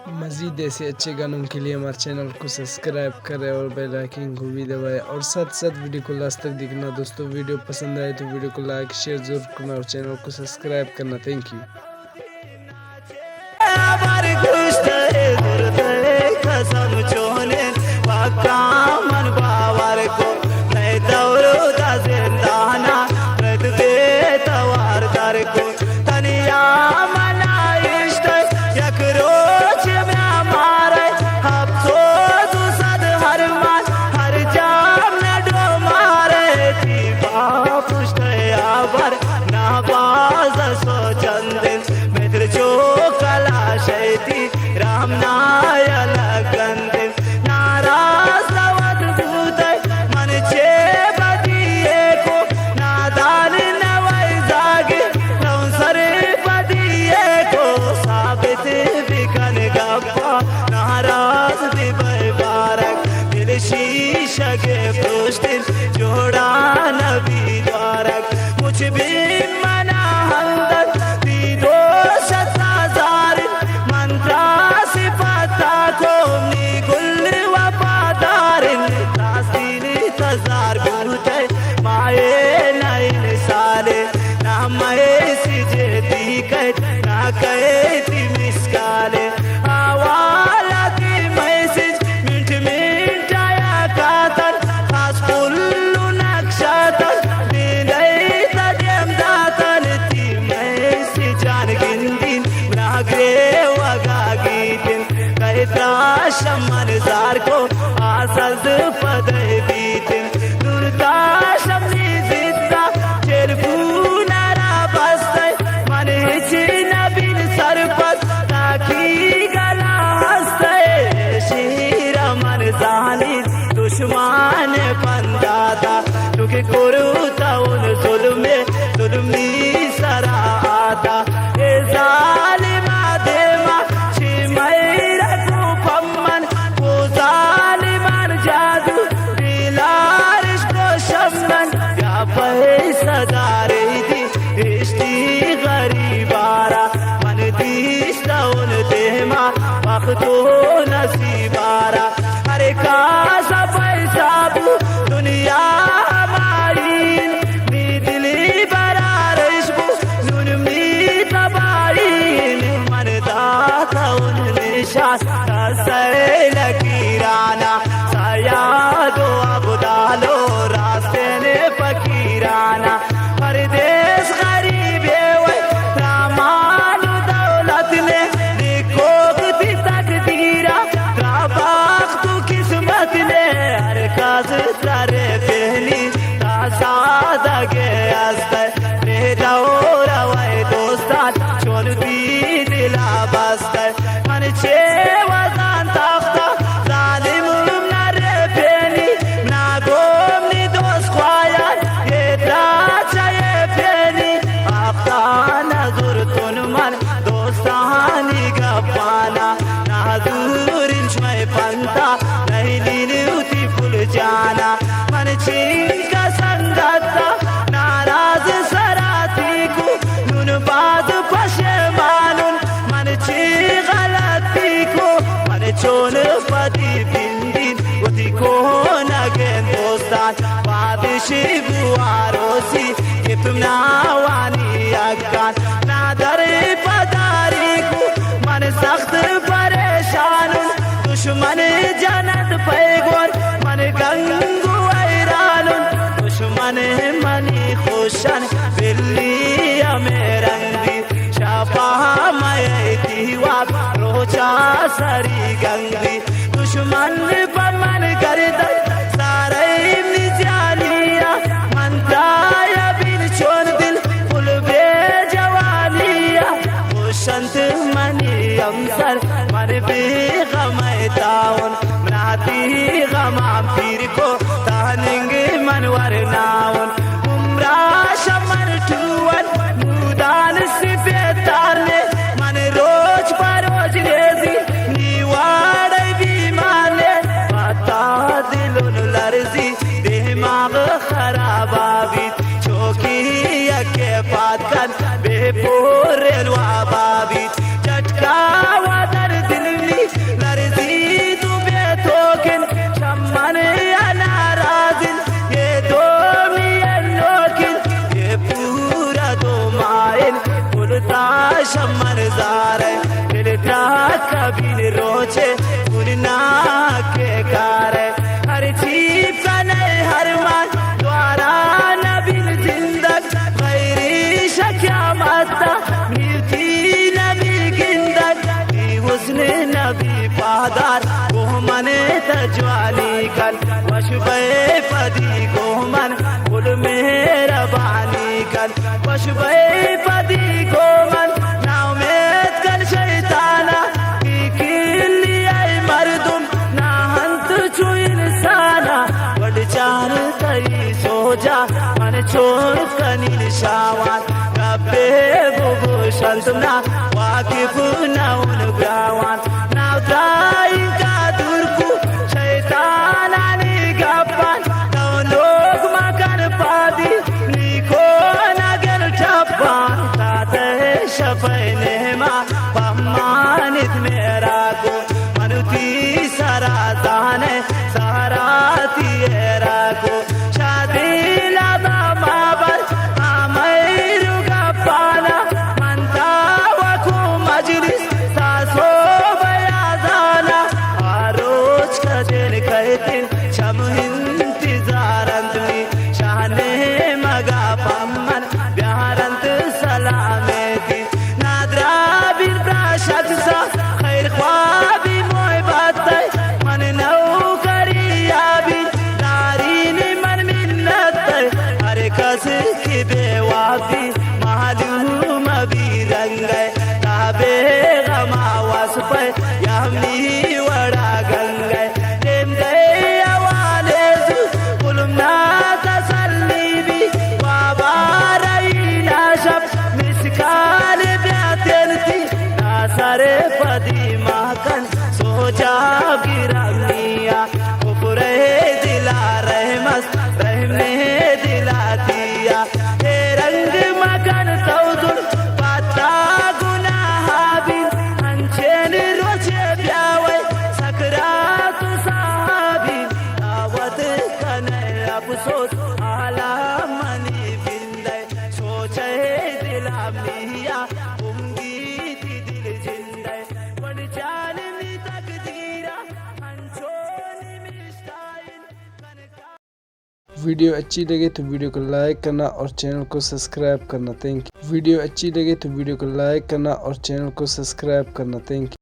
मज़ीद ऐसे अच्छे गानों के लिए हमारे चैनल को सब्सक्राइब करें और बेल आइकन को भी दबाएं और साथ साथ वीडियो को लास्ट तक देखना दोस्तों। वीडियो पसंद आए तो वीडियो को लाइक शेयर जरूर करना और चैनल को सब्सक्राइब करना। Thank you. शीशे पुष्टिन जोड़ा नबी द्वारक कुछ भी मना हंदर दीदो शताजार मंत्रा सिफता को गुल वफादार तासीर तजार बुते माए नैन साले ना मैं सिजे दी कर ना कहे ती मिसकाले आवाला की मैसेज शमन जार को आसज पदे बीतिन दुर्दाशम जिद्दा चेरफूनारा बस्ते मन हिची नबीन सरपस ताकी गला हस्ते शीरा मन जानी दुश्मन पंदादा तुके कोरुता उन जुल्मी सरा आता ए जालिमा देवा छिमैरा कुफम्मन वो जालिमान जादू दिलारिश को शम्मन क्या पैसा दारे थी इश्ती गरीबारा मन दीस्ता उन देमा वक्तो नसीबारा अरे कासा पैसा बू दुनिया हमारी नी दिली बरा रिश्बू जुल्मी तबाही मन दाता उन निशास सैल कीराना सयादो अबदालो रास्ते ने फकीराना परदेश गरीब है रामानु दौलत ने निकोगती तकदीरा राबाख तू किस्मत ने हर काज सारे पहली तासादा के आस्ते मेरा और वाई दोस्तान छोड़ भी दिला बस्ते मन छे जाना मन का संगता नाराज सराती को नुन बाज पशेमानुन मन गलती को मन चोन पति बिंदिन उदी को नगे दोस्तान बादिशी बुआरोसी कि तुम नावानी अकान नादर पदारी को मन सख्त परेशानुन दुश्मन जनत पैगोर मन गंगू ऐरानुन दुश्मन मनी खुशन बिल्ली मेरंगी शापा मय दीवा रोचा सरी गंगी दुश्मन पमन कर दे सारे निजानिया मंत्राया बिन छोड़ दिल फुल बेजवानिया वो संत मनी अमसर मन बेगमय ताउन मनाती गमाम पीर को तानेंगे मनवर नाउन उम्रा शमर टूवन मुदान से बेतारने मन रोज परोज रेजी नीवाड़ बीमाने पता दिलुन लर्जी दिमाग खराबाबी चौकी यके पात कर बेपोरे वाबाबी चटका वादर दिल में बिन रोचे उन्ना के कार हर चीज कने हर मान द्वारा नबिन जिंदग गैरी शक्या माता मिलती नबी गिंदग उसने नबी पादार को मने तजवानी कल वशबे पदी को मन कुल मेहरबानी कल वशबे पदी को मन नाउमेद कल शैताना की किल्लिया मर्दुम ना हंत चु इंसाना वड चार कई सोजा मन छोड़ कनिल शावान कबे बुबु संतना वाकिफ नाउन ग्रावान नावताई का दुर्कु शैतानानी गप्पान नौ लोग मकन पादी निको नगर ठप्पान ताते शफैने मा पम्मानित मेरा को मनुती सराताने सराती एरा को शादी लबा माबल आमैरु गप्पाना मनता वकु मजलिस सासो बयादाना आरोज का दिन कहतिन शम इंतजारंत में शाने मगा पम्मन प्यारंत सलामेती नादरा बिन प्राशक सा खैर ख्वाबी मोय बातै मन नौ करियाबी नारीन मन मिन्नत हर कस की बेवाबी मालूम भी रंग ताबे गमा वस पे यमनी वड़ा गंगे प्रेम गए अवाले कुलमना तसल्ली भी वाबारई नाशब मिसकाल ब्यातेरती नासरे पदी माकन सोचा गिरमिया कुफरे दिला रहमस रहने दिला दिया हे रंग मकन सौदुल पाता गुनाह बिन अंचेन रोचे ब्यावे सकरात साहबी दावत कने अफसोस आला मनी बिंदे सोचे दिला मिया उम्मीद दिल जिंदे वन जालनी तकदीरा अंचोनी मिस्टाइन कनका। वीडियो अच्छी लगे तो वीडियो को लाइक करना और चैनल को सब्सक्राइब करना। Thank you. वीडियो अच्छी लगे तो वीडियो को लाइक करना और चैनल को सब्सक्राइब करना। Thank you.